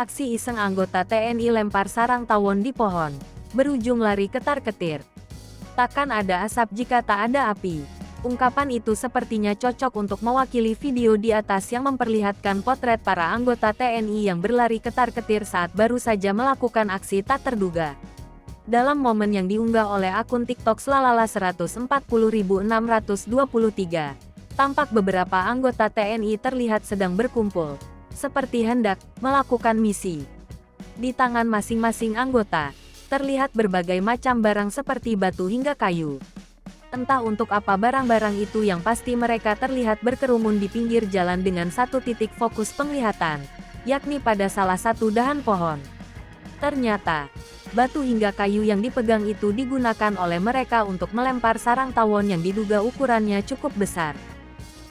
Aksi iseng anggota TNI lempar sarang tawon di pohon, berujung lari ketar-ketir. Takkan ada asap jika tak ada api. Ungkapan itu sepertinya cocok untuk mewakili video di atas yang memperlihatkan potret para anggota TNI yang berlari ketar-ketir saat baru saja melakukan aksi tak terduga. Dalam momen yang diunggah oleh akun TikTok Slalala 140.623, tampak beberapa anggota TNI terlihat sedang berkumpul, seperti hendak melakukan misi. Di tangan masing-masing anggota, terlihat berbagai macam barang seperti batu hingga kayu. Entah untuk apa barang-barang itu, yang pasti mereka terlihat berkerumun di pinggir jalan dengan satu titik fokus penglihatan, yakni pada salah satu dahan pohon. Ternyata, batu hingga kayu yang dipegang itu digunakan oleh mereka untuk melempar sarang tawon yang diduga ukurannya cukup besar.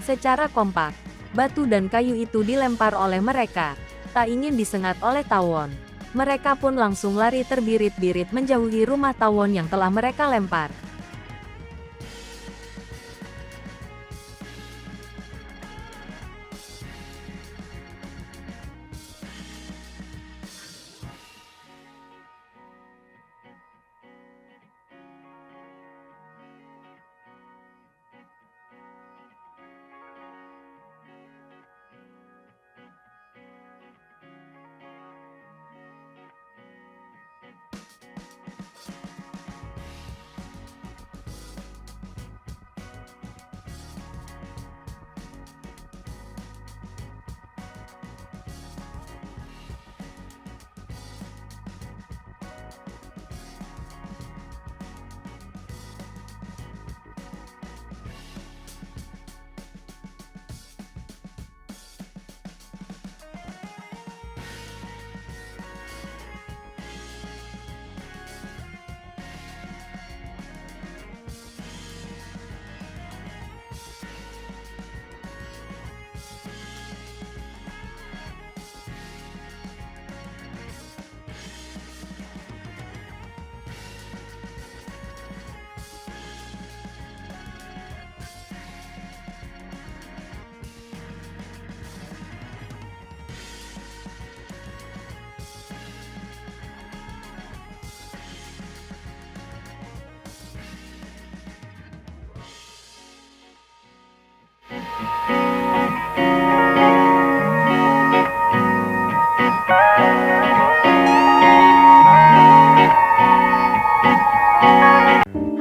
Secara kompak, batu dan kayu itu dilempar oleh mereka, tak ingin disengat oleh tawon. Mereka pun langsung lari terbirit-birit menjauhi rumah tawon yang telah mereka lempar.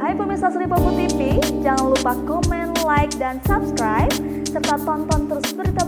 Hai pemirsa Sri Popo TV, jangan lupa komen, like, dan subscribe, serta tonton terus berita